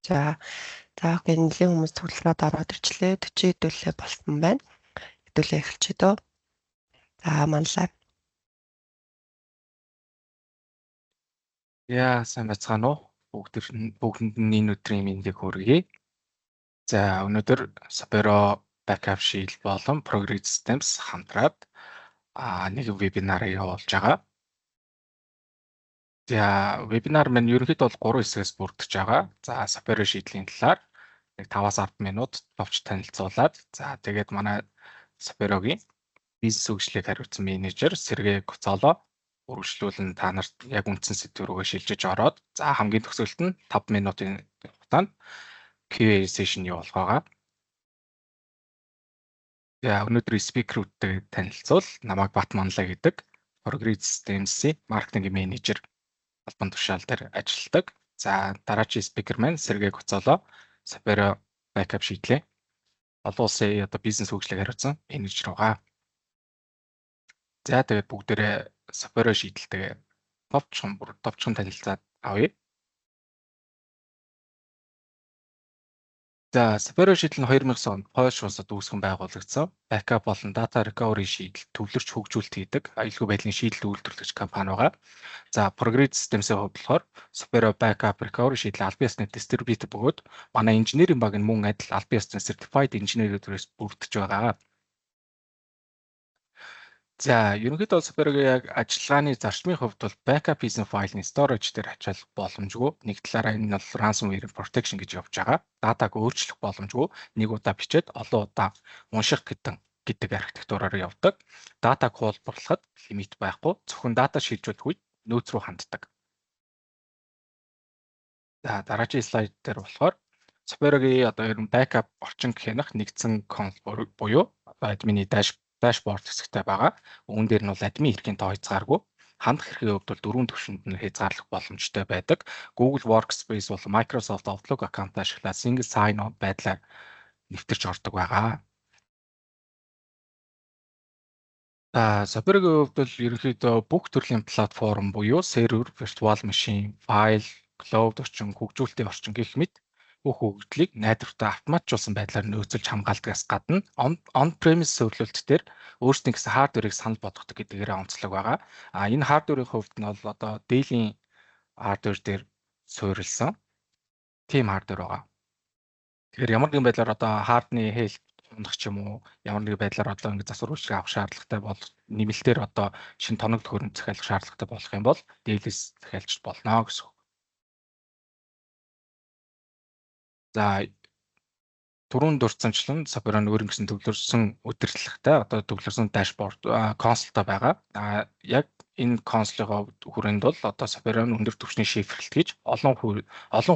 За окей, нэлийн хүмүүс цуглараад ороод ирчлээ. 40 хэдүүлээ болсон байна. Хэдүүлээ эхэлчихэ дөө. За манлаа. Сайн байцгаана уу? Бүгдэнд нь өдрийн мэндийг хүргэе. За өнөөдөр Xopero Backup Shield болон Progress Systems хамтраад нэг вебинарыг явуулж байгаа. За вебинар маань ерөнхийдөө бол 3 хэсгээс бүрдэж байгаа. За Xopero Shield-ийн талаар нэг 5-10 минут товч танилцуулаад тэгээд манай Xopero-гийн бизнес хөгжлийг хариуцсан менежер Sergiy Gutsalo үргэлжлүүлэн та нарт яг үндсэн сэдв рүүгээ шилжиж ороод хамгийн төгсгөлд нь 5 минутын хугацаанд Q&A session явуулах байгаа. Өнөөдөр спикерүүдтэй танилцуул намайг Батманлаа гэдэг Progress Systems-ийн маркетинг менежер албан тушаал дээр ажилладаг. Дараагийн спикер маань Sergiy Gutsalo Xopero Backup шийдлээ. Олон улсын бизнес хөгжлийг хариуцсан менежер байгаа. Тэгээд бүгдээрээ Xopero шийдэлтэйгээ товчхон танилцаад авъя. Xopero шийдэл нь 2009 онд Польш улсад үүсгэн байгуулагдсан. Backup болон data recovery шийдэл төвлөрч хөгжүүлэлт хийдэг аюулгүй байдлын шийдэл үйлдвэрлэгч компани байгаа. Progress Systems-ийн хувьд болохоор Xopero Backup Recovery шийдэл албан ёсны дистрибьютор бөгөөд манай инженерийн баг нь мөн адил албан ёсны certified инженерүүдээс бүрдэж байгаа. Ерөнхийдөө Xopero-гийн яг ажиллагааны зарчмын хувьд бол backup хийсэн файлын storage дээр ачаалах боломжгүй. Нэг талаараа энэ бол ransomware protection гэж явж байгаа. Датаг өөрчлөх боломжгүй. Нэг удаа бичээд олон удаа унших гэдэг архитектураар явдаг. Датаг хуулбарлахад лимит байхгүй. Зөвхөн дата шилжүүлэх үед нөөц рүү ханддаг. Дараагийн слайд дээр болохоор Xopero-гийн ер нь backup орчин гэх нэгдсэн консоль буюу админы дашборд хэсэгтэй байгаа. Үүн дээр нь бол админ хэргийн тоо хязгааргүй. Хандах хэргийн хувьд бол 4 түвшинд нь хязгаарлах боломжтой байдаг. Google Workspace болон Microsoft Outlook аккаунт ашиглаад single sign-on байдлаар нэвтэрч ордог байгаа. Xopero-гийн хувьд бол ерөнхийдөө бүх төрлийн платформ буюу сервер, virtual machine, файл, cloud орчин, хөгжүүлэлтийн орчин гэх мэт бүх хөгжлийг найдвартай автоматжуулсан байдлаар нөөцөлж хамгаалдагаас гадна on-premise зөвлөлт дээр өөрсдийн гэсэн хардверыг санал болгодог гэдгээр онцлог байгаа. Энэ хардверийн хувьд нь бол дээлийн хардвер дээр суурилсан team хардвер байгаа. Тэгэхээр ямар нэгэн байдлаар хардны хэлт унах ч юм уу ямар нэгэн байдлаар ингэ засвар үйлчилгээ авах шаардлагатай бол нэмэлтээр шинэ тоног төхөөрөмж захиалах шаардлагатай болох юм бол дээлээс захиалж болно гэсэн. Түрүүн дурдсанчлан Xopero нь өөр ингэсэн төвлөрсөн удирдлагатай төвлөрсөн дашборд консольтой байгаа. Яг энэ консолын хүрээнд бол Xopero нь өндөр түвшний шифрлэлт гэж олон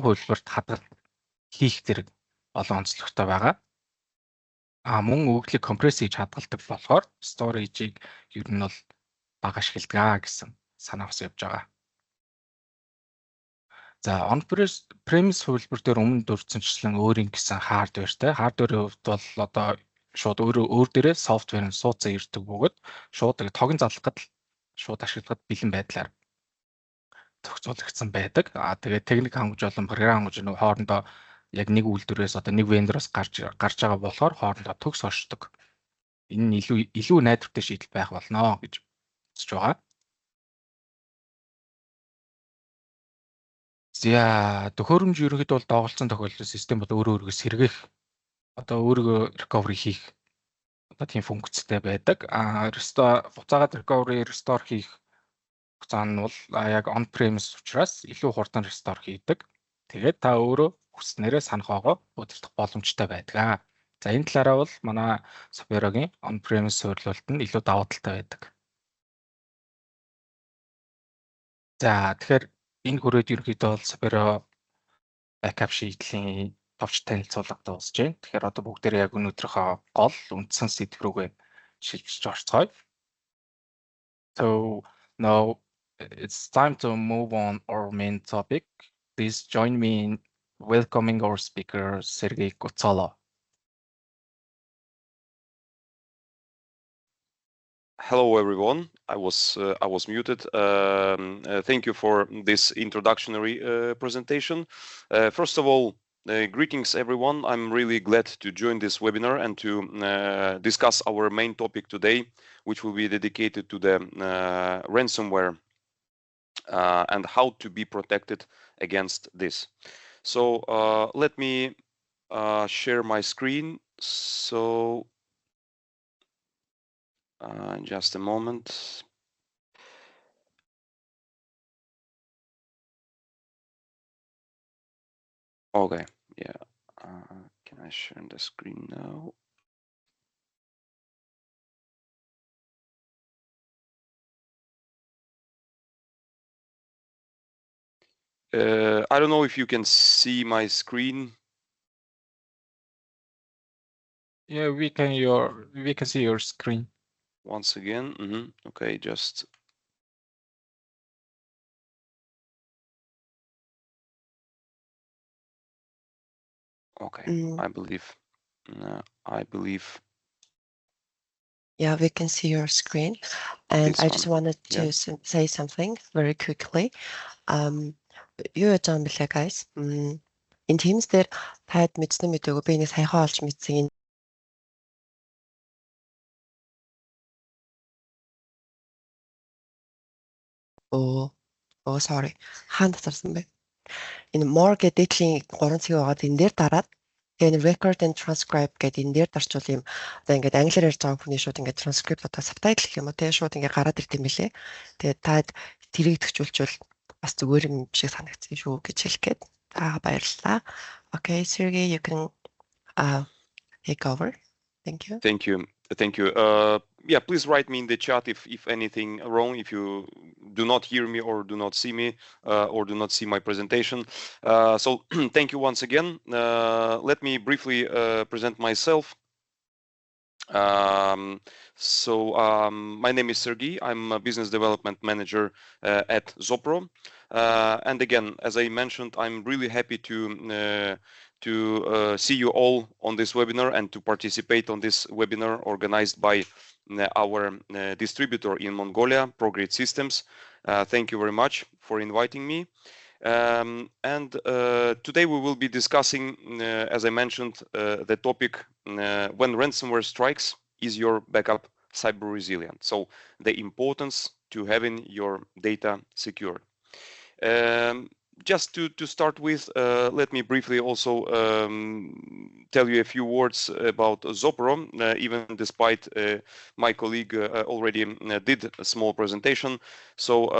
хувилбарт хадгалт хийх зэрэг олон онцлогтой байгаа. Мөн өгөгдлийг компресс хийж хадгалдаг болохоор storage-ийг ер нь бол бага ашигладаг гэсэн санаа бас явж байгаа. On-premise хувилбар дээр өмнө дурдсанчлан өөрийн гэсэн хардвертэй. Хардверийн хувьд бол шууд өөр дээрээ софтвер нь суудсан ирдэг бөгөөд шууд тогийн залгахад шууд ашиглахад бэлэн байдлаар зохицуулагдсан байдаг. Тэгээд техник хангуулж болон програм хангуулж хоорондоо яг нэг үйлдвэрээс нэг вендороос гарч байгаа болохоор хоорондоо төгс оршдог. Энэ нь илүү найдвартай шийдэл байх болно гэж үзэж байгаа. Төхөөрөмж ерөнхийдөө бол доголцсон тохиолдолд систем бол өөрөөгөө сэргээх өөрийгөө recovery хийх тийм функцтэй байдаг. Буцаагаад recovery restore хийх хугацаа нь бол яг on-premise учраас илүү хурдан restore хийдэг. Тэгээд та өөрөө хүснээрээ санахоогоо удирдах боломжтой байдаг. Энэ талаараа бол манай Xopero-гийн on-premise суурилалт нь илүү давуу талтай байдаг. Тэгэхээр энэ хүрээд ерөнхийдөө бол Xopero Backup шийдлийн товч танилцуулга дуусж байна. Тэгэхээр бүгдээрээ яг өнөөдрийнхөө гол үндсэн сэдв рүүгээ шилжиж орцгоё. So now it's time to move on our main topic. Please join me in welcoming our speaker Sergiy Gutsalo. Hello everyone. I was muted. Thank you for this introductory presentation. First of all, greetings everyone. I'm really glad to join this webinar and to discuss our main topic today, which will be dedicated to the ransomware and how to be protected against this. So let me share my screen. So just a moment. Okay, yeah. Can I share the screen now? I don't know if you can see my screen. Yeah, we can see your screen. Once again. Okay, just okay. I believe. Yeah, we can see your screen. And I just wanted to say something very quickly. Юу яаж байгаа юм бэлээ guys? Энэ Teams дээр таад мэдсэн мэдээгүй би нэг саяхан олж мэдсэн sorry. Хаана татарсан бэ? Энэ more гэдэг дээдлийн 3 цэг байгаад энэ дээр дараад тэгээ record and transcribe гэдэг энэ дээр дарчвал юм одоо ингээд англиар ярьж байгаа хүний шууд ингээд transcript одоо subtitle гэх юм уу тэгээ шууд ингээд гараад ирд юм билэ. Тэгээ таад тэрийг төгчүүлчихвэл бас зүгээр юм шиг санагдсан шүү гэж хэлгээд баярлалаа. Okay, Sergiy, you can take over. Thank you. Thank you. Yeah, please write me in the chat if anything wrong, if you do not hear me or do not see me or do not see my presentation. So thank you once again. Let me briefly present myself. My name is Sergiy. I'm a business development manager at Xopero. And again, as I mentioned, I'm really happy to see you all on this webinar and to participate on this webinar organized by our distributor in Mongolia, Prograde Systems. Thank you very much for inviting me. Today we will be discussing, as I mentioned, the topic when ransomware strikes, is your backup cyber resilient? So the importance to having your data secured. Just to start with, let me briefly also tell you a few words about Xopero, even despite my colleague already did a small presentation. So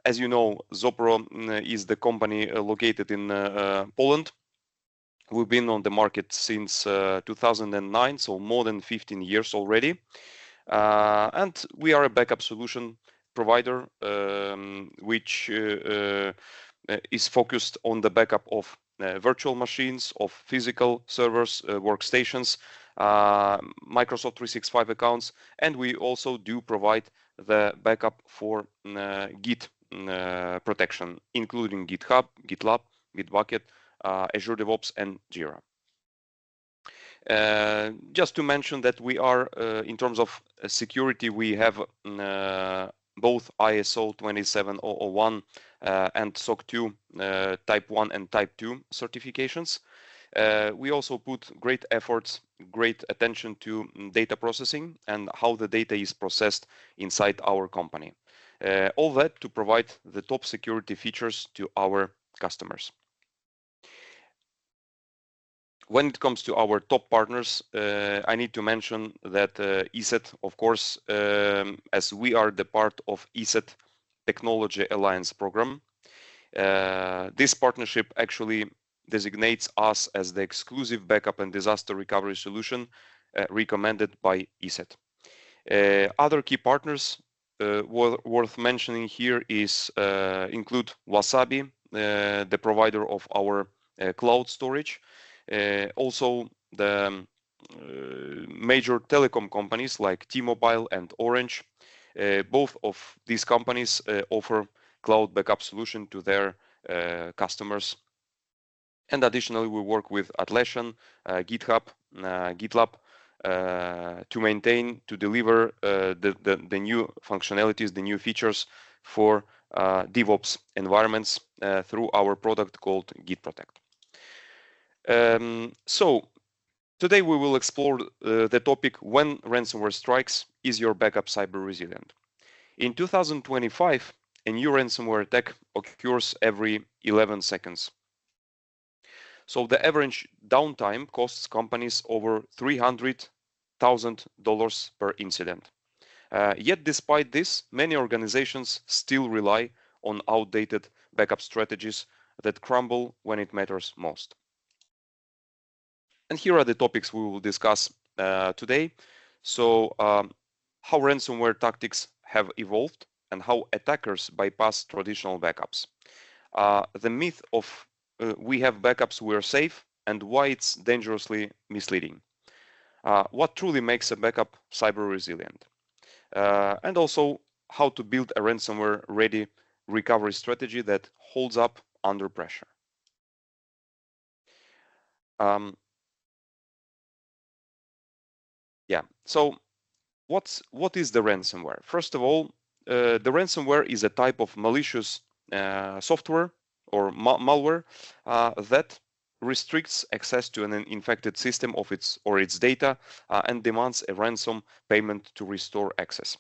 as you know, Xopero is the company located in Poland. We've been on the market since 2009, so more than 15 years already. And we are a backup solution provider, which is focused on the backup of virtual machines, of physical servers, workstations, Microsoft 365 accounts, and we also do provide the backup for Git protection, including GitHub, GitLab, Bitbucket, Azure DevOps, and Jira. Just to mention that we are, in terms of security, we have both ISO 27001 and SOC 2 Type 1 and Type 2 certifications. We also put great efforts, great attention to data processing and how the data is processed inside our company. All that to provide the top security features to our customers. When it comes to our top partners, I need to mention that ESET, of course, as we are the part of ESET Technology Alliance program, this partnership actually designates us as the exclusive backup and disaster recovery solution recommended by ESET. Other key partners worth mentioning here include Wasabi, the provider of our cloud storage, also the major telecom companies like T-Mobile and Orange. Both of these companies offer cloud backup solution to their customers. And additionally, we work with Atlassian, GitHub, GitLab, to maintain, to deliver the new functionalities, the new features for DevOps environments through our product called Git Protect. So today we will explore the topic, when ransomware strikes, is your backup cyber resilient? In 2025, a new ransomware attack occurs every 11 seconds. So the average downtime costs companies over $300,000 per incident. Yet despite this, many organizations still rely on outdated backup strategies that crumble when it matters most. And here are the topics we will discuss today. So how ransomware tactics have evolved and how attackers bypass traditional backups. The myth of we have backups, we're safe, and why it's dangerously misleading. What truly makes a backup cyber resilient. And also how to build a ransomware ready recovery strategy that holds up under pressure. Yeah, so what is the ransomware? First of all, the ransomware is a type of malicious software or malware that restricts access to an infected system of its data and demands a ransom payment to restore access.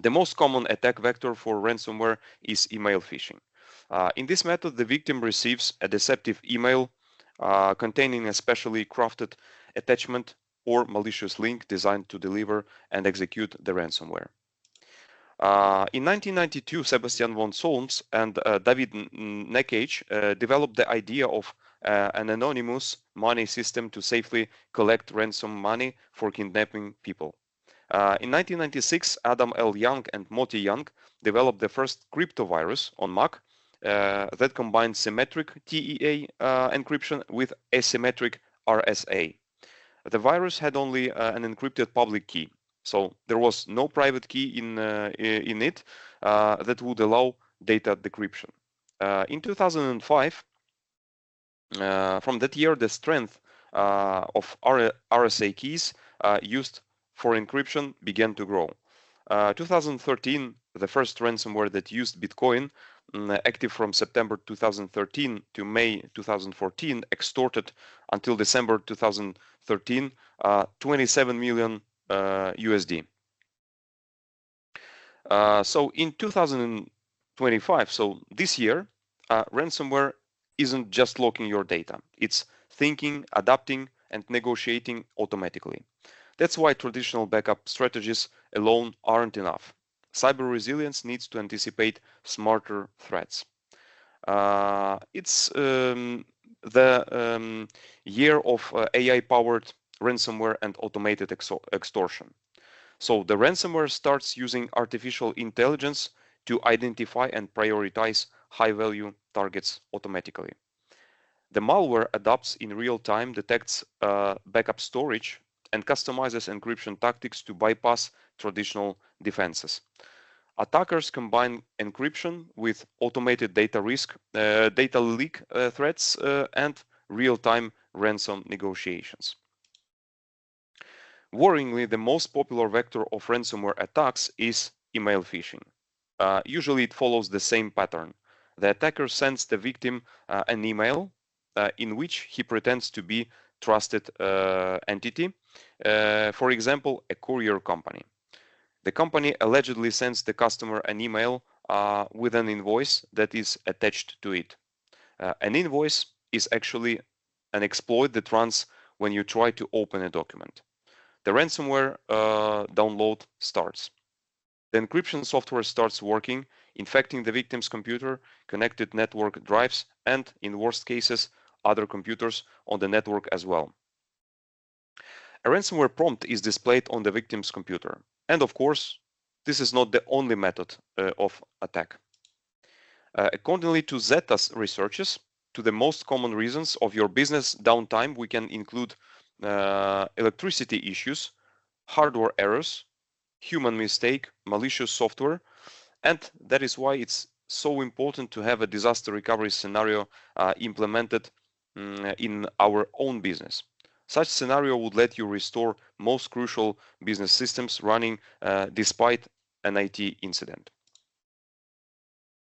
The most common attack vector for ransomware is email phishing. In this method, the victim receives a deceptive email containing a specially crafted attachment or malicious link designed to deliver and execute the ransomware. In 1992, Sebastian von Solms and David Nekage developed the idea of an anonymous money system to safely collect ransom money for kidnapping people. In 1996, Adam L. Young and Moti Young developed the first cryptovirus on Mac that combined symmetric TEA encryption with asymmetric RSA. The virus had only an encrypted public key, so there was no private key in it that would allow data decryption. In 2005, from that year, the strength of RSA keys used for encryption began to grow. 2013, the first ransomware that used Bitcoin, active from September 2013 to May 2014, extorted until December 2013 27 million USD. So in 2025, so this year, ransomware isn't just locking your data. It's thinking, adapting, and negotiating automatically. That's why traditional backup strategies alone aren't enough. Cyber resilience needs to anticipate smarter threats. It's the year of AI-powered ransomware and automated extortion. So the ransomware starts using artificial intelligence to identify and prioritize high-value targets automatically. The malware adapts in real time, detects backup storage, and customizes encryption tactics to bypass traditional defenses. Attackers combine encryption with automated data leak threats, and real-time ransom negotiations. Worryingly, the most popular vector of ransomware attacks is email phishing. Usually it follows the same pattern. The attacker sends the victim an email in which he pretends to be trusted entity, for example, a courier company. The company allegedly sends the customer an email with an invoice that is attached to it. An invoice is actually an exploit that runs when you try to open a document. The ransomware download starts. The encryption software starts working, infecting the victim's computer, connected network drives, and in worst cases, other computers on the network as well. A ransomware prompt is displayed on the victim's computer. And of course, this is not the only method of attack. Accordingly to Zeta's researches, to the most common reasons of your business downtime, we can include electricity issues, hardware errors, human mistake, malicious software, and that is why it's so important to have a disaster recovery scenario implemented in our own business. Such scenario would let you restore most crucial business systems running despite an IT incident.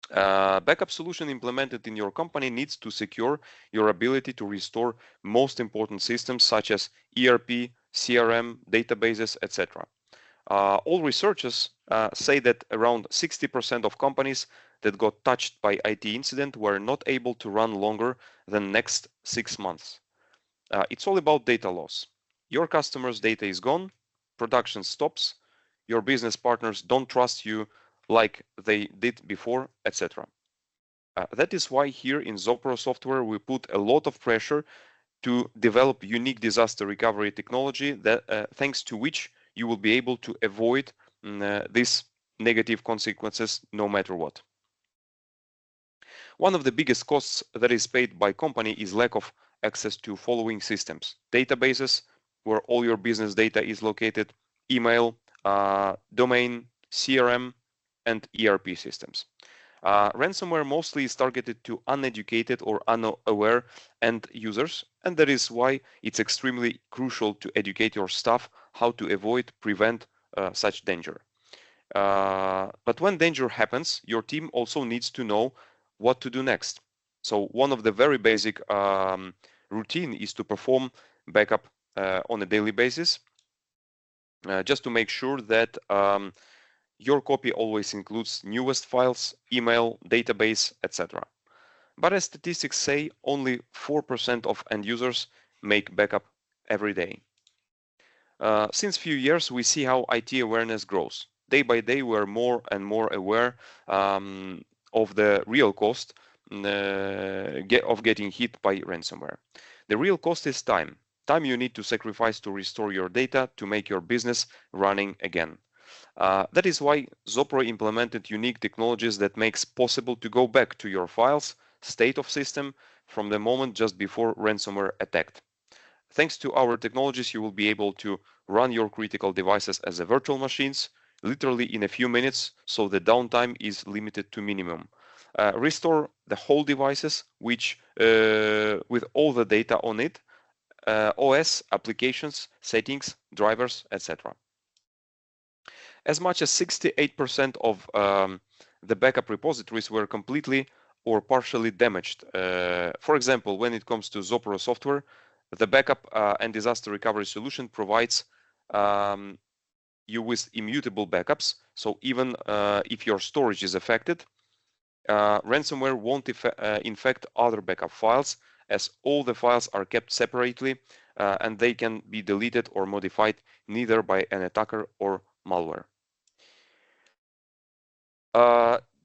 Backup solution implemented in your company needs to secure your ability to restore most important systems such as ERP, CRM, databases, etc. All researchers say that around 60% of companies that got touched by IT incident were not able to run longer than next 6 months. It's all about data loss. Your customers' data is gone, production stops, your business partners don't trust you like they did before, etc. That is why here in Xopero software we put a lot of pressure to develop unique disaster recovery technology that thanks to which you will be able to avoid these negative consequences no matter what. One of the biggest costs that is paid by company is lack of access to following systems: databases, where all your business data is located, email, domain, CRM, and ERP systems. Ransomware mostly is targeted to uneducated or unaware end users, and that is why it's extremely crucial to educate your staff how to avoid, prevent such danger. But when danger happens, your team also needs to know what to do next. So one of the very basic routine is to perform backup on a daily basis, just to make sure that your copy always includes newest files, email, database, etc. But as statistics say, only 4% of end users make backup every day. Since few years, we see how IT awareness grows. Day by day, we're more and more aware of the real cost of getting hit by ransomware. The real cost is time. Time you need to sacrifice to restore your data to make your business running again. That is why Xopero implemented unique technologies that makes possible to go back to your files, state of system, from the moment just before ransomware attacked. Thanks to our technologies, you will be able to run your critical devices as a virtual machines, literally in a few minutes, so the downtime is limited to minimum. Restore the whole devices, which with all the data on it, OS, applications, settings, drivers, etc. As much as 68% of the backup repositories were completely or partially damaged. For example, when it comes to Xopero software, the backup and disaster recovery solution provides you with immutable backups. So even if your storage is affected, ransomware won't infect other backup files, as all the files are kept separately and they can be deleted or modified neither by an attacker or malware.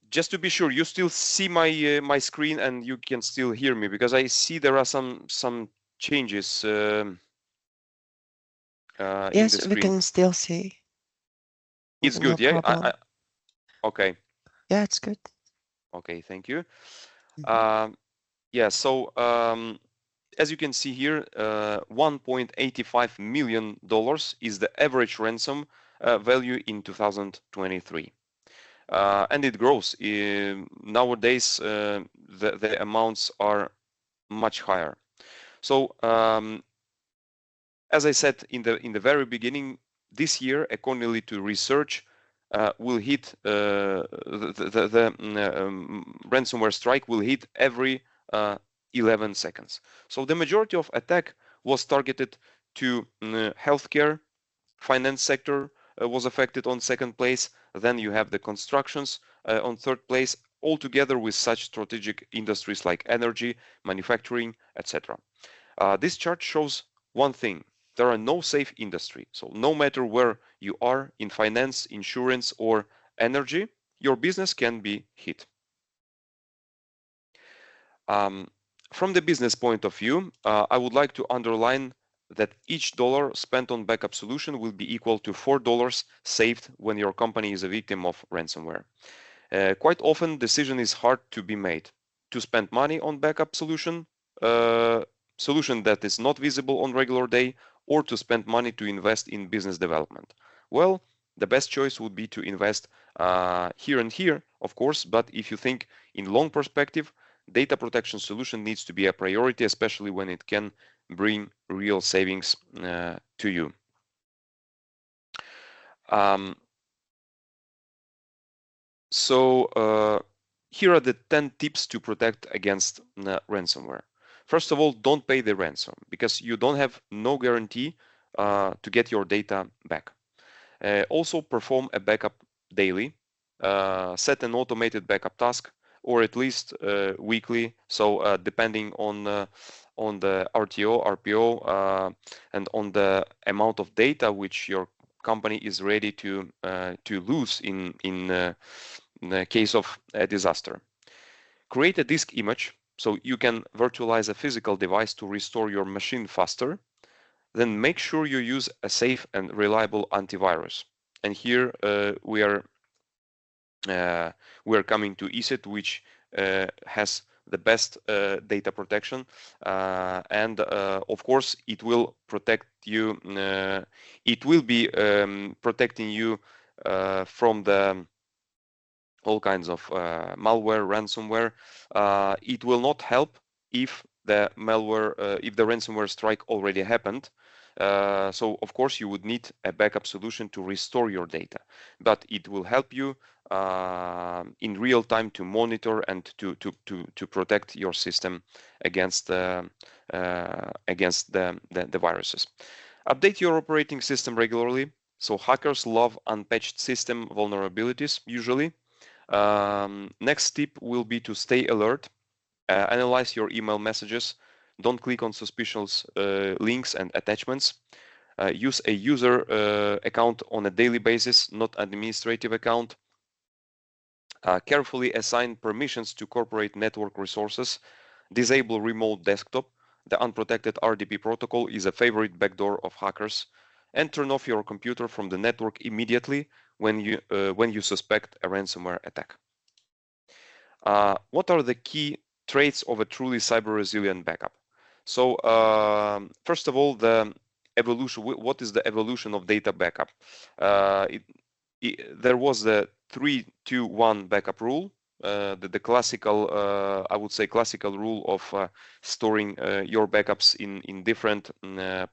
Just to be sure, you still see my screen and you can still hear me, because I see there are some changes Yes, in the screen. we can still see. It's No good, yeah? problem. Okay. Yeah, it's good. Okay, thank you. Mhm. Yeah, so as you can see here, $1.85 million is the average ransom value in 2023. And it grows. Nowadays, the amounts are much higher. So as I said in the very beginning, this year, according to research, will hit the ransomware strike will hit every 11 seconds. So the majority of attack was targeted to healthcare, finance sector was affected on second place. Then you have the constructions on third place, all together with such strategic industries like energy, manufacturing, etc. This chart shows one thing: there are no safe industry. So no matter where you are in finance, insurance, or energy, your business can be hit. From the business point of view, I would like to underline that each dollar spent on backup solution will be equal to $4 saved when your company is a victim of ransomware. Quite often, decision is hard to be made to spend money on backup solution that is not visible on regular day, or to spend money to invest in business development. Well, the best choice would be to invest here and here, of course, but if you think in long perspective, data protection solution needs to be a priority, especially when it can bring real savings to you. So here are the 10 tips to protect against ransomware. First of all, don't pay the ransom because you don't have no guarantee to get your data back. Also perform a backup daily. Set an automated backup task, or at least weekly. So depending on the RTO, RPO, and on the amount of data which your company is ready to lose in the case of a disaster. Create a disk image so you can virtualize a physical device to restore your machine faster. Then make sure you use a safe and reliable antivirus. And here we are coming to ESET, which has the best data protection, and of course it will protect you. It will be protecting you from the all kinds of malware, ransomware. It will not help if the malware, if the ransomware strike already happened. So of course you would need a backup solution to restore your data, but it will help you in real time to monitor and to protect your system against the viruses. Update your operating system regularly. So hackers love unpatched system vulnerabilities usually. Next tip will be to stay alert. Analyze your email messages. Don't click on suspicious links and attachments. Use a user account on a daily basis, not administrative account. Carefully assign permissions to corporate network resources. Disable remote desktop. The unprotected RDP protocol is a favorite backdoor of hackers. And turn off your computer from the network immediately when you suspect a ransomware attack. What are the key traits of a truly cyber resilient backup? So first of all, the evolution. What is the evolution of data backup? There was the 3-2-1 backup rule, the classical, I would say, classical rule of storing your backups in different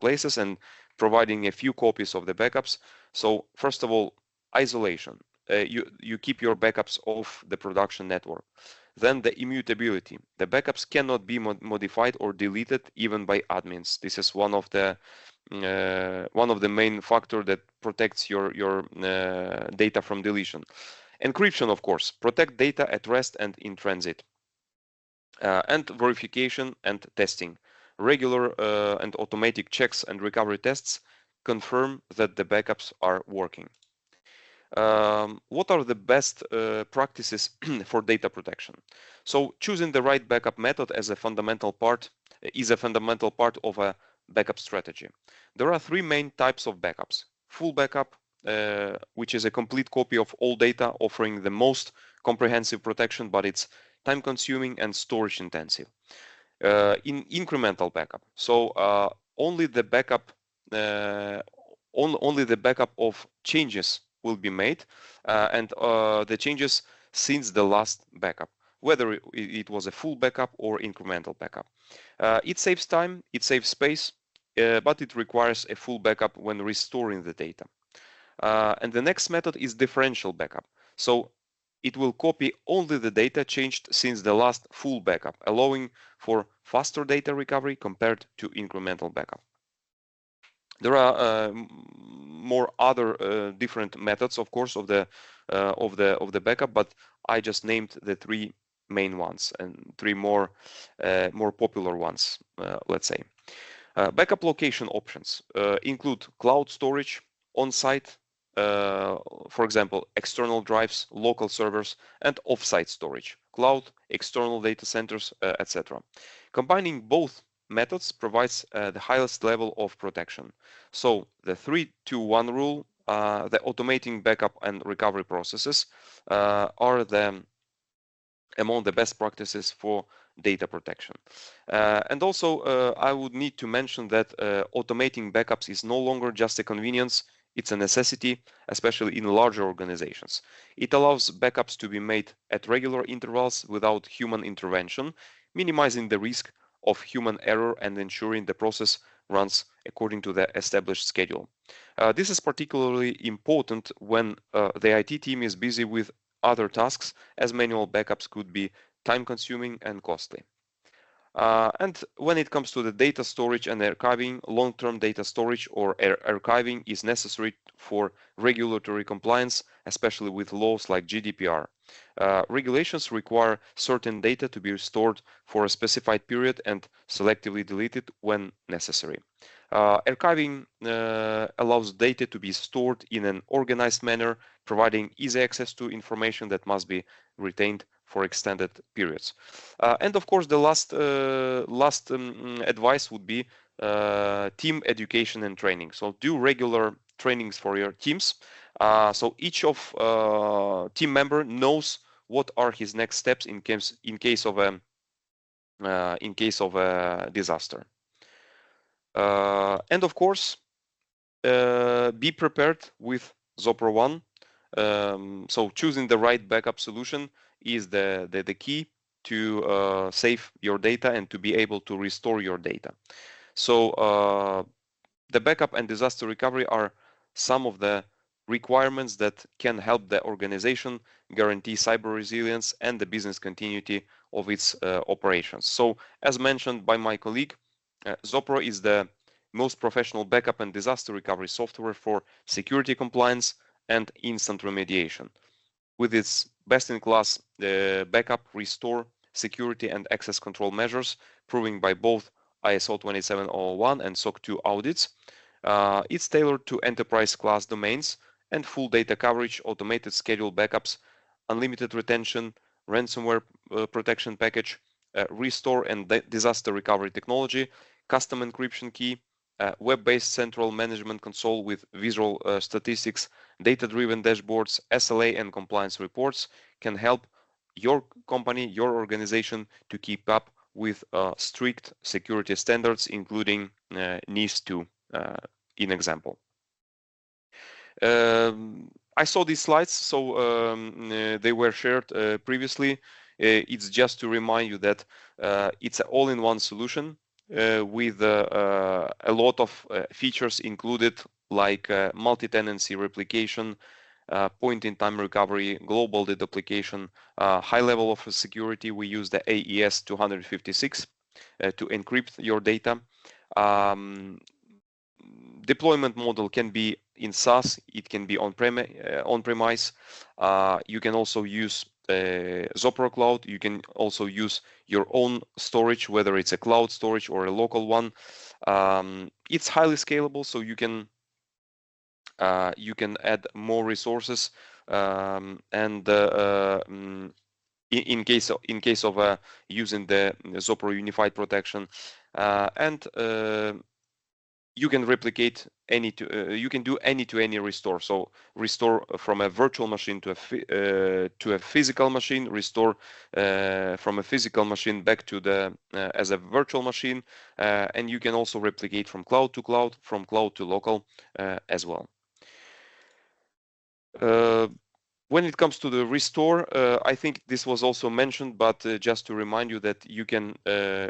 places and providing a few copies of the backups. So first of all, isolation. You keep your backups off the production network. Then the immutability. The backups cannot be modified or deleted even by admins. This is one of the main factor that protects your data from deletion. Encryption, of course, protect data at rest and in transit. And verification and testing. Regular and automatic checks and recovery tests confirm that the backups are working. What are the best practices for data protection? So choosing the right backup method as a fundamental part of a backup strategy. There are three main types of backups. Full backup, which is a complete copy of all data, offering the most comprehensive protection, but it's time consuming and storage intensive. In incremental backup, so only the backup of changes will be made, and the changes since the last backup, whether it was a full backup or incremental backup. It saves time, it saves space, but it requires a full backup when restoring the data. And the next method is differential backup. So it will copy only the data changed since the last full backup, allowing for faster data recovery compared to incremental backup. There are more other different methods, of course, of the backup, but I just named the three main ones and three more popular ones, let's say. Backup location options include cloud storage, on-site, for example, external drives, local servers, and off-site storage, cloud, external data centers, etc. Combining both methods provides the highest level of protection. So the 3-2-1 rule, the automating backup and recovery processes are among the best practices for data protection. And also I would need to mention that automating backups is no longer just a convenience, It's a necessity, especially in larger organizations. It allows backups to be made at regular intervals without human intervention, minimizing the risk of human error and ensuring the process runs according to the established schedule. This is particularly important when the IT team is busy with other tasks, as manual backups could be time-consuming and costly. And when it comes to the data storage and archiving, long-term data storage or archiving is necessary for regulatory compliance, especially with laws like GDPR. Regulations require certain data to be stored for a specified period and selectively deleted when necessary. Archiving allows data to be stored in an organized manner, providing easy access to information that must be retained for extended periods. And of course, the last advice would be team education and training. So do regular trainings for your teams. So each of team member knows what are his next steps in case of a disaster. And of course, be prepared with Xopero One. So choosing the right backup solution is the key to save your data and to be able to restore your data. So the backup and disaster recovery are some of the requirements that can help the organization guarantee cyber resilience and the business continuity of its operations. So as mentioned by my colleague, Xopero is the most professional backup and disaster recovery software for security compliance and instant remediation. With its best-in-class backup, restore, security and access control measures, proving by both ISO 27001 and SOC 2 audits, it's tailored to enterprise-class domains and full data coverage, automated scheduled backups, unlimited retention, ransomware protection package, restore and disaster recovery technology, custom encryption key, web-based central management console with visual statistics, data-driven dashboards, SLA and compliance reports can help your company, your organization to keep up with strict security standards, including NIS2 in example. I saw these slides, so they were shared previously. It's just to remind you that it's an all-in-one solution with a lot of features included, like multi-tenancy replication, point-in-time recovery, global deduplication, high level of security. We use the AES 256 to encrypt your data. Deployment model can be in SaaS, it can be on-premise. You can also use Xopero Cloud. You can also use your own storage, whether it's a cloud storage or a local one. It's highly scalable, so you can add more resources, and in case of using the Xopero Unified Protection, and you can replicate you can do any-to-any restore. So restore from a virtual machine to a physical machine, restore from a physical machine back to the as a virtual machine, and you can also replicate from cloud to cloud, from cloud to local as well. When it comes to the restore, I think this was also mentioned, but just to remind you that you can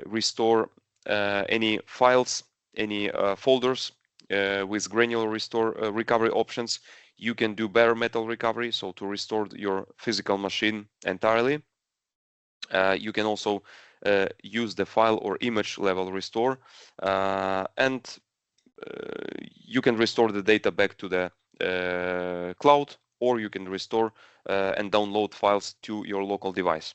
restore any files, any folders with granular restore recovery options. You can do bare metal recovery, so to restore your physical machine entirely. You can also use the file or image level restore, and you can restore the data back to the cloud, or you can restore and download files to your local device.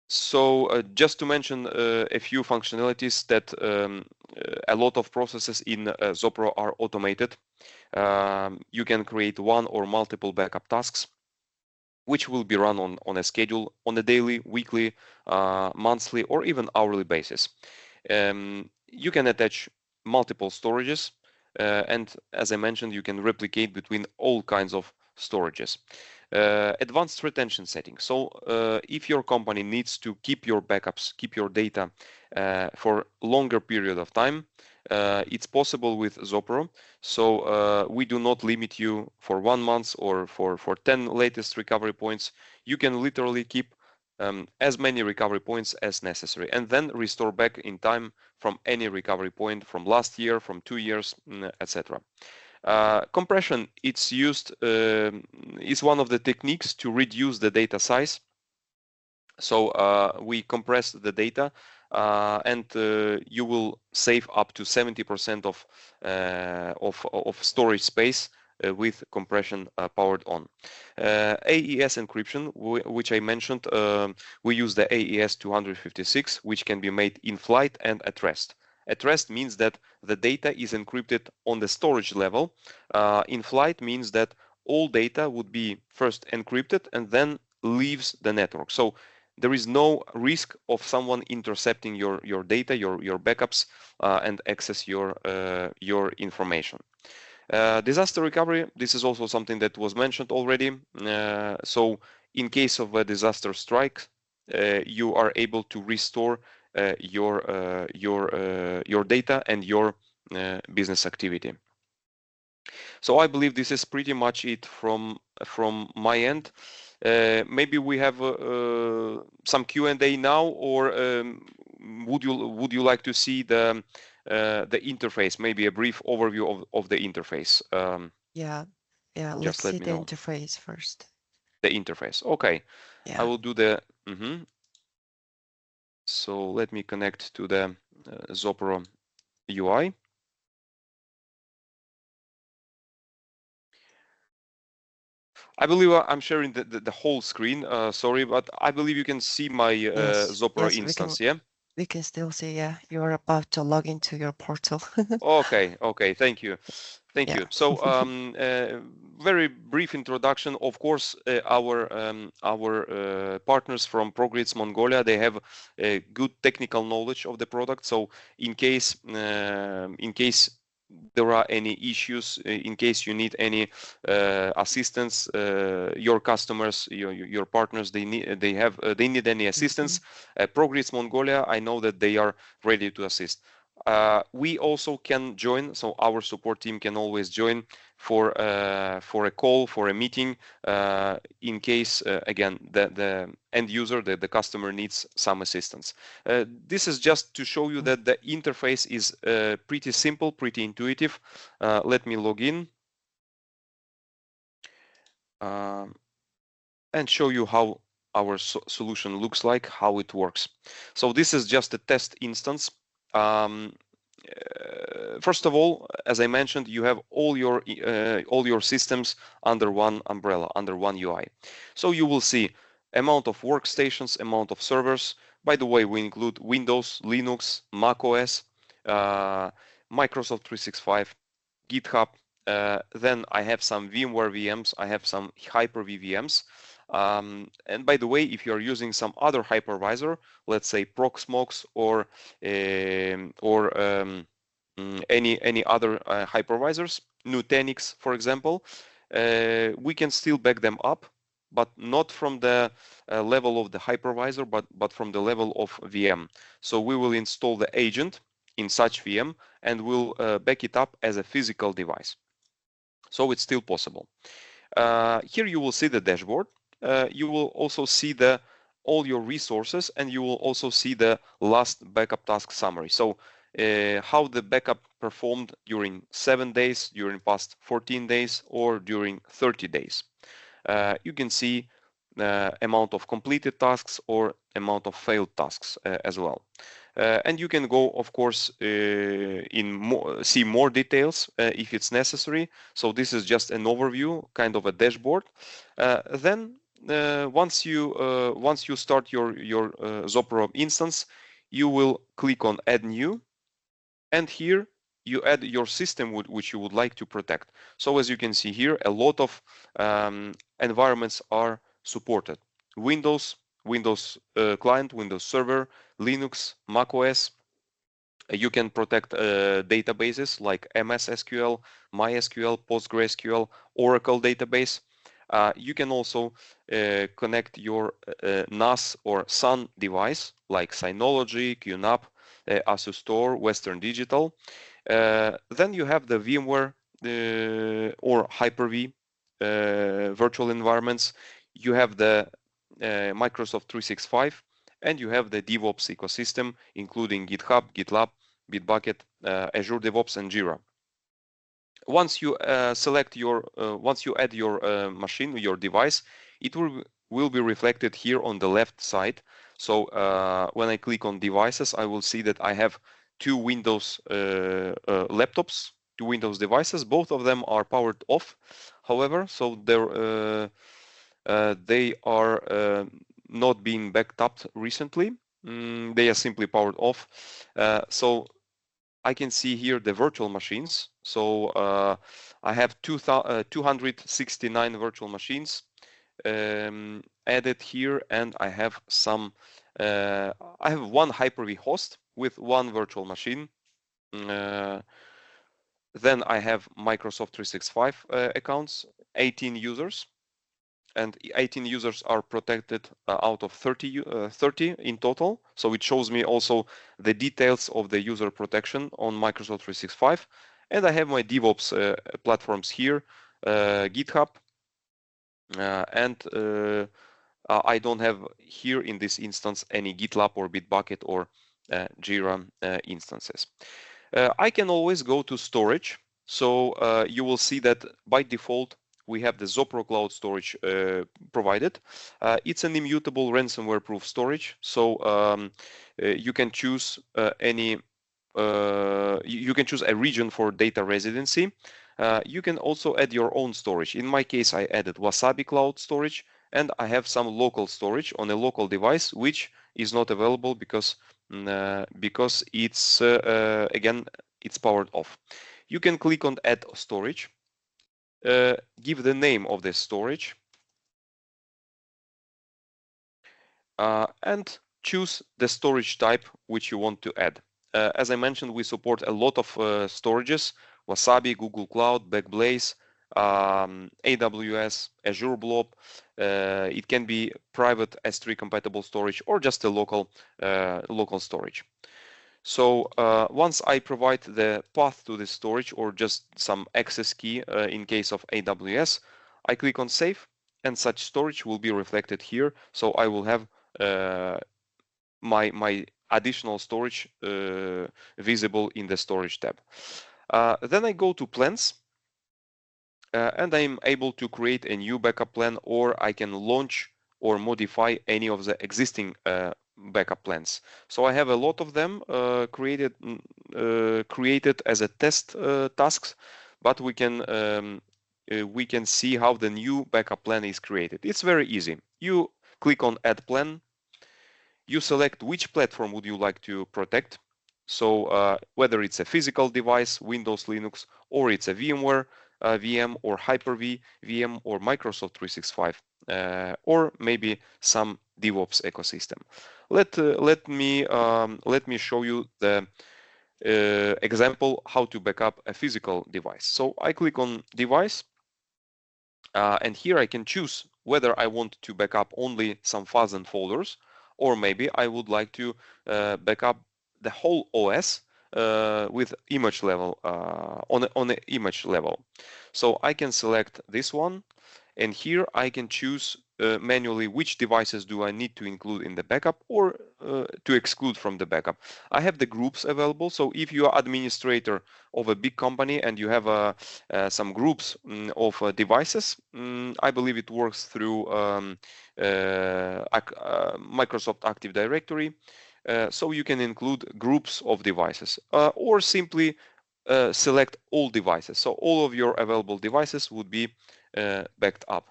So just to mention a few functionalities that a lot of processes in Xopero are automated. You can create one or multiple backup tasks, which will be run on a schedule, on a daily, weekly, monthly, or even hourly basis. You can attach multiple storages, and as I mentioned, you can replicate between all kinds of storages. Advanced retention settings. So if your company needs to keep your backups, keep your data for longer period of time, It's possible with Xopero. So we do not limit you for 1 month or for 10 latest recovery points. You can literally keep as many recovery points as necessary, and then restore back in time from any recovery point from last year, from 2 years, etc. Compression, it's used, is one of the techniques to reduce the data size. So we compress the data, and you will save up to 70% of storage space with compression powered on. AES encryption, which I mentioned, we use the AES 256, which can be made in flight and at rest. At rest means that the data is encrypted on the storage level. In flight means that all data would be first encrypted and then leaves the network. So there is no risk of someone intercepting your data, your backups, and access your information. Disaster recovery, this is also something that was mentioned already. So in case of a disaster strike, you are able to restore your data and your business activity. So I believe this is pretty much it from my end. Maybe we have some Q&A now, or would you like to see the interface? Maybe a brief overview of the interface. Yeah, let's Just let see me the know. interface first. The interface. Okay, Yeah. I will do the. So let me connect to the Xopero UI. I believe I'm sharing the whole screen. Sorry, but I believe you can see my Xopero instance. Yeah. We can still see. Yeah, you're about to log into your portal. Okay. Thank you. Yeah. So very brief introduction. Of course, our partners from ProGrids Mongolia, they have a good technical knowledge of the product. So in case there are any issues, in case you need any assistance, your customers, your partners, they need any assistance. ProGrids Mongolia, I know that they are ready to assist. We also can join, so our support team can always join for a call, for a meeting, in case again the end user, the customer, needs some assistance. This is just to show you that the interface is pretty simple, pretty intuitive. Let me log in and show you how our solution looks like, how it works. So this is just a test instance. First of all, as I mentioned, you have all your systems under one umbrella, under one UI. So you will see amount of workstations, amount of servers. By the way, we include Windows, Linux, Mac OS, Microsoft 365, GitHub. Then I have some VMware VMs. I have some Hyper-V VMs. And by the way, if you are using some other hypervisor, let's say Proxmox or any other hypervisors, Nutanix, for example, we can still back them up, but not from the level of the hypervisor, but from the level of VM. So we will install the agent in such VM and we'll back it up as a physical device. So it's still possible. Here you will see the dashboard. You will also see all your resources, and you will also see the last backup task summary. So how the backup performed during 7 days, during past 14 days, or during 30 days. You can see amount of completed tasks or amount of failed tasks as well. And you can go, of course, see more details if it's necessary. So this is just an overview, kind of a dashboard. Then once you start your Xopero instance, you will click on Add New, and here you add your system which you would like to protect. So as you can see here, a lot of environments are supported: Windows client, Windows Server, Linux, Mac OS. You can protect databases like MS SQL, MySQL, PostgreSQL, Oracle database. You can also connect your NAS or SUN device like Synology, QNAP, Asus Store, Western Digital. Then you have the VMware or Hyper-V virtual environments. You have the Microsoft 365, and you have the DevOps ecosystem, including GitHub, GitLab, Bitbucket, Azure DevOps, and Jira. Once you once you add your machine, your device, it will be reflected here on the left side. So when I click on devices, I will see that I have two Windows laptops, two Windows devices. Both of them are powered off. However, so they are not being backed up recently. They are simply powered off. So I can see here the virtual machines. So I have 269 virtual machines added here, and I have some. I have one Hyper-V host with one virtual machine. Then I have Microsoft 365 accounts, 18 users, and 18 users are protected out of 30 in total. So it shows me also the details of the user protection on Microsoft 365. And I have my DevOps platforms here, GitHub, and I don't have here in this instance any GitLab or Bitbucket or Jira instances. I can always go to storage. So you will see that by default, we have the Xopero Cloud Storage provided. It's an immutable ransomware-proof storage. So you can choose you can choose a region for data residency. You can also add your own storage. In my case, I added Wasabi Cloud Storage, and I have some local storage on a local device, which is not available because it's again, it's powered off. You can click on Add Storage. Give the name of this storage, and choose the storage type which you want to add. As I mentioned, we support a lot of storages: Wasabi, Google Cloud, Backblaze, AWS, Azure Blob. It can be private S3 compatible storage or just a local storage. So once I provide the path to the storage or just some access key in case of AWS, I click on Save, and such storage will be reflected here. So I will have my additional storage visible in the Storage tab. Then I go to Plans, and I'm able to create a new backup plan, or I can launch or modify any of the existing backup plans. So I have a lot of them created as a test tasks, but we can see how the new backup plan is created. It's very easy. You click on Add Plan. You select which platform would you like to protect. So whether it's a physical device, Windows, Linux, or it's a VMware VM or Hyper-V VM or Microsoft 365, or maybe some DevOps ecosystem. Let me show you the example how to backup a physical device. So I click on Device, and here I can choose whether I want to backup only some files and folders, or maybe I would like to backup the whole OS with image level on an image level. So I can select this one, and here I can choose manually which devices do I need to include in the backup or to exclude from the backup. I have the groups available, so if you are administrator of a big company and you have some groups of devices, I believe it works through Microsoft Active Directory. So you can include groups of devices, or simply select all devices. So all of your available devices would be backed up.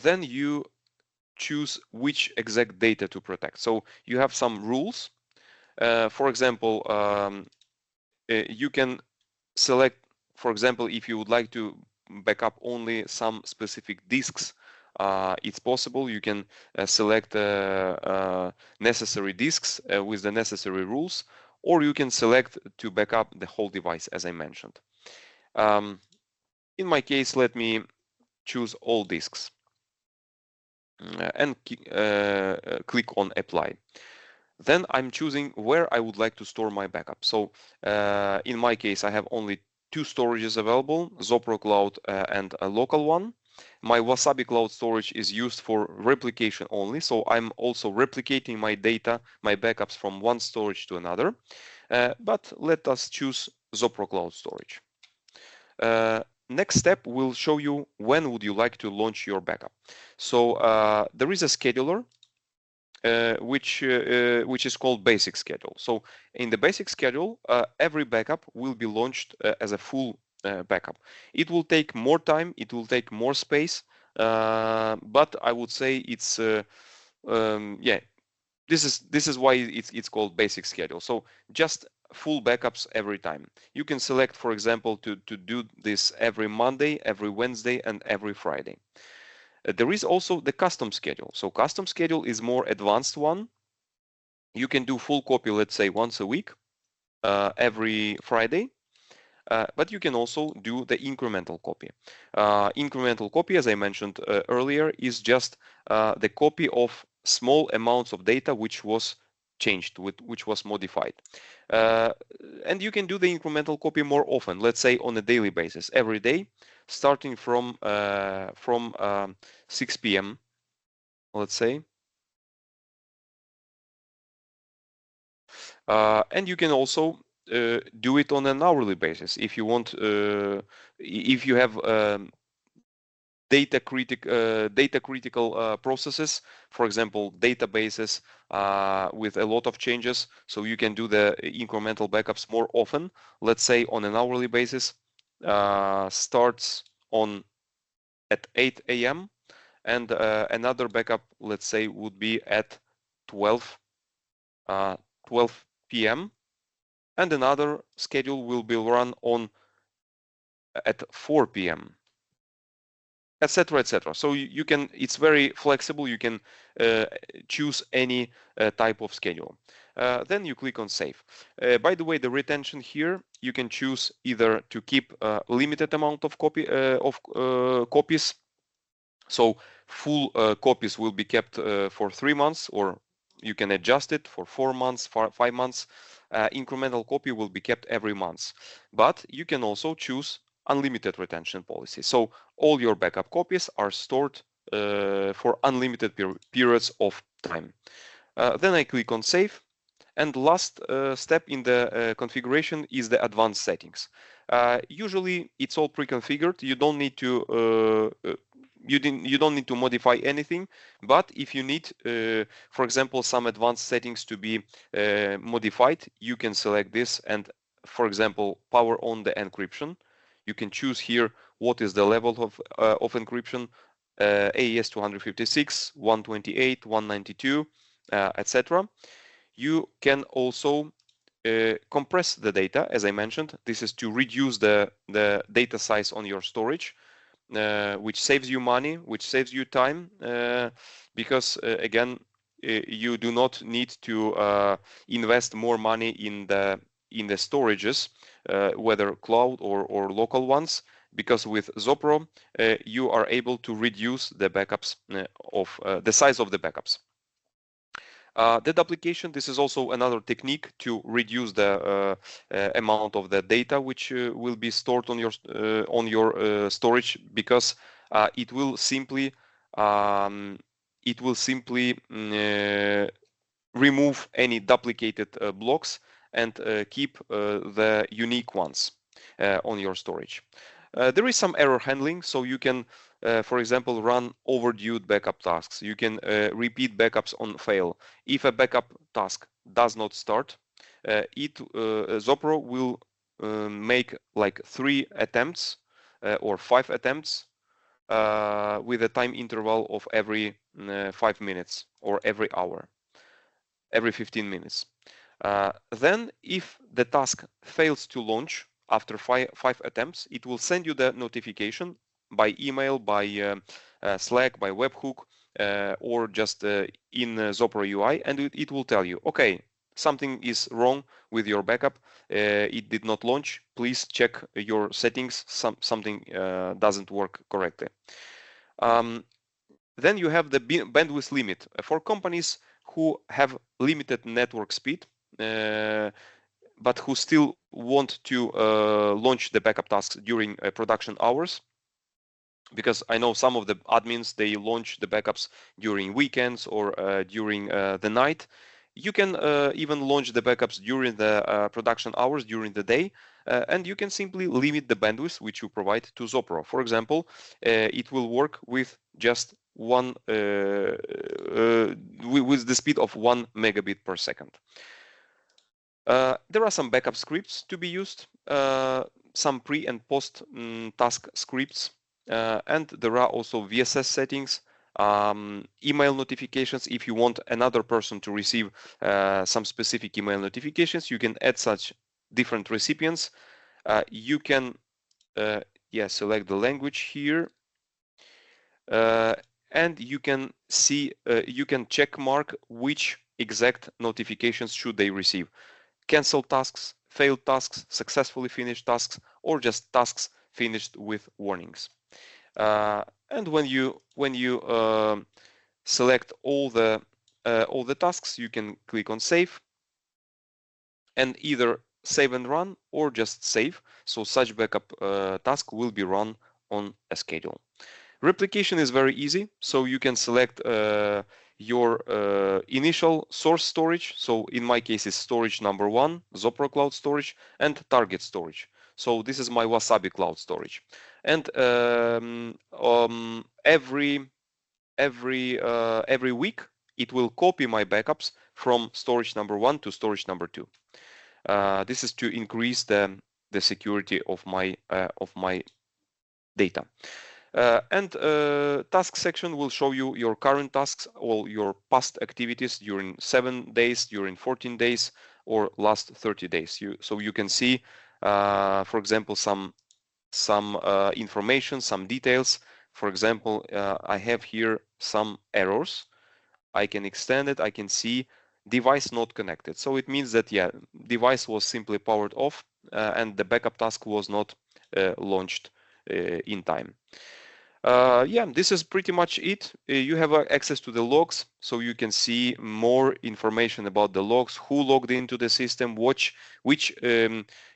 Then you choose which exact data to protect. So you have some rules. For example, you can select, for example, if you would like to back up only some specific disks, it's possible. You can select necessary disks with the necessary rules, or you can select to back up the whole device, as I mentioned. In my case, let me choose all disks and click on Apply. Then I'm choosing where I would like to store my backup. So in my case, I have only two storages available, Xopero Cloud and a local one. My Wasabi Cloud storage is used for replication only, so I'm also replicating my data, my backups from one storage to another. But let us choose Xopero Cloud storage. Next step will show you when would you like to launch your backup. So there is a scheduler which is called basic schedule. So in the basic schedule, every backup will be launched as a full backup. It will take more time, it will take more space, but I would say it's yeah, this is why it's called basic schedule. So just full backups every time. You can select, for example, to do this every Monday, every Wednesday, and every Friday. There is also the custom schedule. So custom schedule is more advanced one. You can do full copy, let's say once a week, every Friday. But you can also do the incremental copy. Incremental copy, as I mentioned earlier, is just the copy of small amounts of data which was changed, which was modified. And you can do the incremental copy more often, let's say on a daily basis, every day, starting from 6 p.m., let's say. And you can also do it on an hourly basis if you want. If you have data critical processes, for example, databases with a lot of changes, so you can do the incremental backups more often. Let's say on an hourly basis, starts at 8 a.m. and another backup, let's say, would be at 12 p.m. and another schedule will be run on at 4 p.m. etc. etc. So you can, it's very flexible. You can choose any type of schedule. Then you click on save. By the way, the retention here, you can choose either to keep a limited amount of copies. So full copies will be kept for 3 months, or you can adjust it for 4 months, 5 months. Incremental copy will be kept every month. But you can also choose unlimited retention policy. So all your backup copies are stored for unlimited periods of time. Then I click on save. And last step in the configuration is the advanced settings. Usually it's all pre-configured. You don't need to you don't need to modify anything, but if you need, for example, some advanced settings to be modified, you can select this and, for example, power on the encryption. You can choose here what is the level of encryption, AES 256, 128, 192, etc. You can also compress the data, as I mentioned. This is to reduce the data size on your storage. Which saves you money, which saves you time, because again, you do not need to invest more money in the storages, whether cloud or local ones, because with Xopero you are able to reduce the backups of the size of the backups. That application, this is also another technique to reduce the amount of the data which will be stored on your storage, because it will simply remove any duplicated blocks and keep the unique ones on your storage. There is some error handling, so you can, for example, run overdue backup tasks. You can repeat backups on fail. If a backup task does not start, Xopero will make like 3 attempts or 5 attempts with a time interval of every 5 minutes or every hour, every 15 minutes. Then if the task fails to launch after five attempts, it will send you the notification by email, by Slack, by webhook, or just in Xopero UI, and it will tell you, okay, something is wrong with your backup. It did not launch. Please check your settings. Something doesn't work correctly. Then you have the bandwidth limit. For companies who have limited network speed, but who still want to launch the backup tasks during production hours. Because I know some of the admins, they launch the backups during weekends or during the night. You can even launch the backups during the production hours, during the day, and you can simply limit the bandwidth which you provide to Xopero. For example, it will work with just with the speed of 1 megabit per second. There are some backup scripts to be used, some pre and post task scripts, and there are also VSS settings, email notifications. If you want another person to receive some specific email notifications, you can add such different recipients. You can select the language here, and you can see, you can check mark which exact notifications should they receive. Cancel tasks, failed tasks, successfully finished tasks, or just tasks finished with warnings. And when you select all the tasks, you can click on save, and either save and run or just save. So such backup task will be run on a schedule. Replication is very easy, so you can select your initial source storage. So in my case, it's storage number 1, Xopero Cloud Storage, and target storage. So this is my Wasabi Cloud Storage. And every week, it will copy my backups from storage number 1 to storage number 2. This is to increase the security of my data. And task section will show you your current tasks, all your past activities during 7 days, during 14 days, or last 30 days. So you can see, for example, some information, some details. For example, I have here some errors. I can extend it. I can see device not connected. So it means that, yeah, device was simply powered off and the backup task was not launched in time. Yeah, this is pretty much it. You have access to the logs, so you can see more information about the logs, who logged into the system, which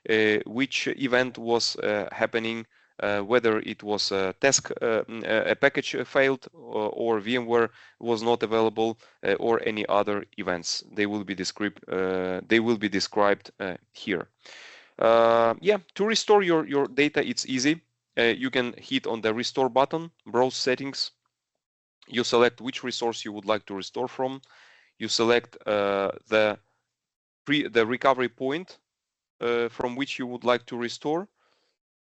event was happening, whether it was a task, a package failed, or VMware was not available, or any other events. They will be described here. Yeah, to restore your data, it's easy. You can hit on the restore button, browse settings. You select which resource you would like to restore from. You select the recovery point from which you would like to restore,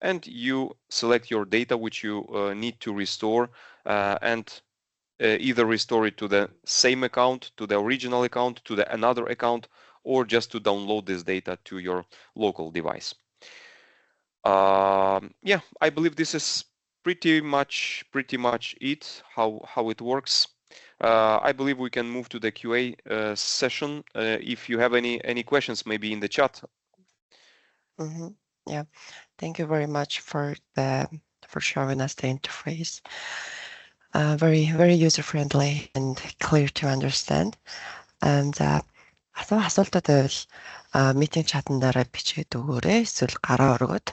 and you select your data which you need to restore, and either restore it to the same account, to the original account, to another account, or just to download this data to your local device. Yeah, I believe this is pretty much it, how it works. I believe we can move to the QA session. If you have any questions, maybe in the chat. Yeah, thank you very much for showing us the interface. Very user friendly and clear to understand. And асуултад байвал meeting chat-н дээр бичээд өгөөрэй. Эсвэл гараа өргөөд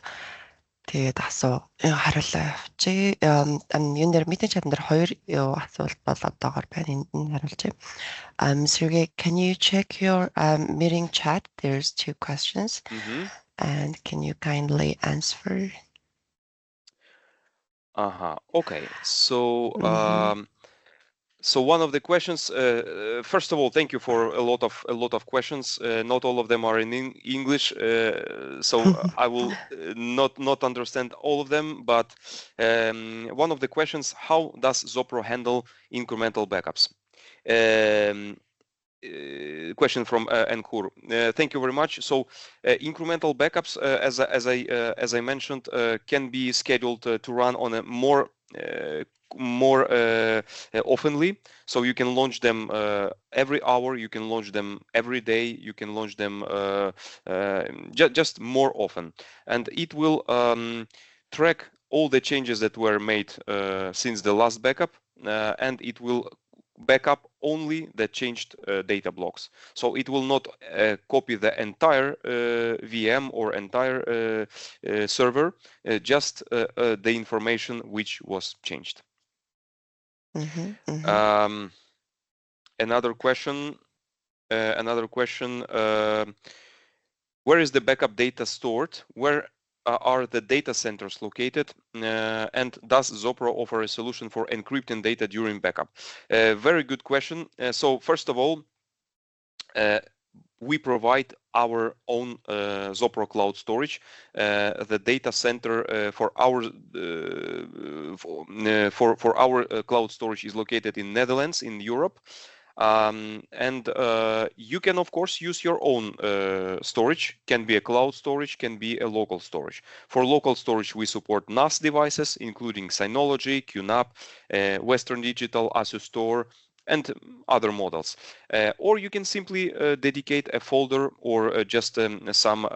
тэгээд хариулаа авчи. Юун дээр meeting chat-н дээр 2 асуулт бол одоогоор байна. Энд хариулчих. Sergey, can you check your meeting chat? There's 2 questions. And can you kindly answer? Okay. So so one of the questions, first of all, thank you for a lot of questions. Not all of them are in English, so I will not understand all of them. But one of the questions: how does Xopero handle incremental backups? Question from Enkur. Thank you very much. So incremental backups, as I mentioned, can be scheduled to run on a more oftenly. So you can launch them every hour, you can launch them every day, you can launch them just more often, and it will track all the changes that were made since the last backup, and it will back up only the changed data blocks. So it will not copy the entire VM or entire server, just the information which was changed. Another question. Where is the backup data stored? Where are the data centers located? And does Xopero offer a solution for encrypting data during backup? Very good question. So first of all, we provide our own Xopero cloud storage. The data center for our cloud storage is located in Netherlands, in Europe. And you can of course use your own storage. Can be a cloud storage, can be a local storage. For local storage, we support NAS devices, including Synology, QNAP, Western Digital, ASUS Store, and other models. Or you can simply dedicate a folder or just some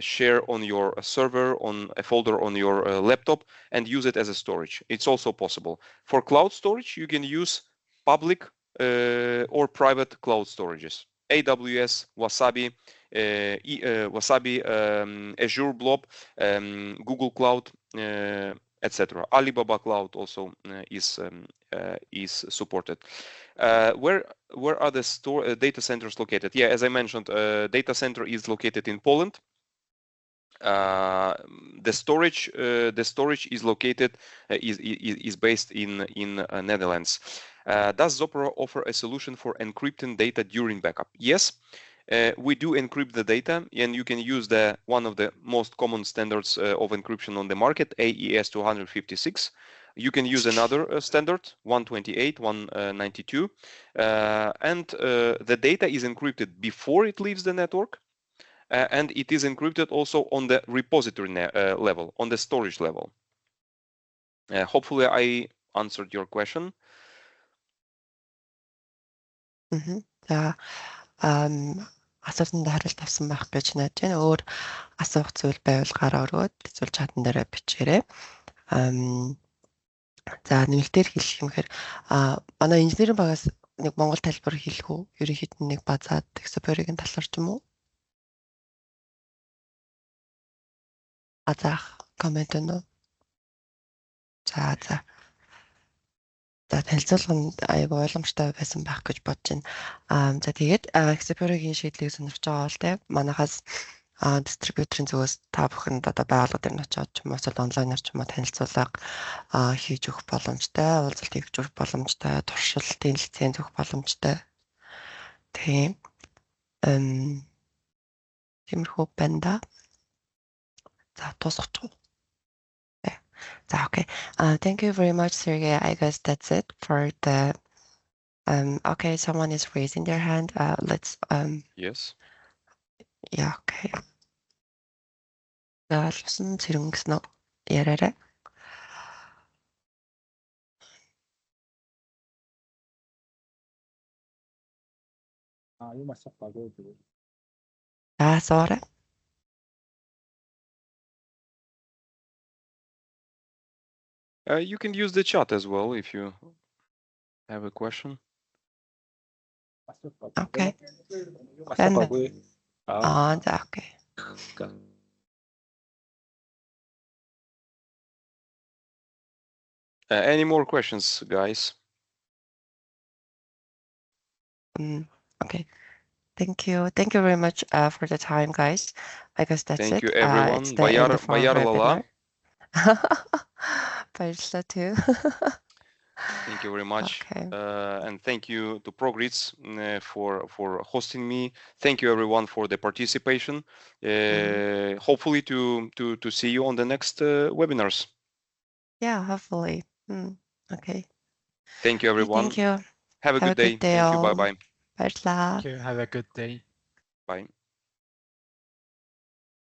share on your server, on a folder on your laptop, and use it as a storage. It's also possible. For cloud storage, you can use public or private cloud storages. AWS, Wasabi, Azure Blob, Google Cloud, etc. Alibaba Cloud also is supported. Where are the data centers located? Yeah, as I mentioned, data center is located in Poland. The storage is located is based in Netherlands. Does Xopero offer a solution for encrypting data during backup? Yes, we do encrypt the data, and you can use one of the most common standards of encryption on the market, AES 256. You can use another standard, 128, 192, and the data is encrypted before it leaves the network. And it is encrypted also on the repository level, on the storage level. Hopefully I answered your question. За асуултанд хариулт авсан байх гэж найдаж байна. Өөр асуух зүйл байвал гараа өргөөд зүйл чатан дээр бичээрэй. За нэмэлтээр хэлэх юм хэрэг манай инженерийн багаас нэг монгол тайлбар хэлэх үү? Ерөнхийдөө нэг базаад Xopero-гийн талаар ч юм уу? Заах коммент өнөө. За танилцуулганд аяг ойлгомжтой байсан байх гэж бодож байна. За тэгээд Xopero-гийн шийдлийг сонирхож байгаа бол те манайхаас дистрибьюторын зүгээс та бүхэнд одоо байгууллага дээр нь очиод ч юм уу онлайнаар ч юм уу танилцуулга хийж өгөх боломжтой, уулзалт хийж өгөх боломжтой, туршилтын лиценз өгөх боломжтой. Тийм. Тиймэрхүү байна да. За тусах. Okay. Thank you very much, Sergey. I guess that's it for the. Okay, someone is raising their hand. Let's. Yes. Yeah. Okay. 무슨 질문이었나? 얘를. Sorry. You can use the chat as well if you have a question. Okay. Okay. Any more questions, guys? Okay. Thank you. Thank you very much for the time, guys. I guess that's it. Thank you, everyone. It's the end of our webinar. too. Thank you very much. Okay. And thank you to Progrits for hosting me. Thank you everyone for the participation. Hopefully to see you on the next webinars. Yeah, hopefully. Okay. Thank you everyone. Thank you. Have a good day. Thank you. Bye-bye. Bye. Thank you. Have a good day. Bye.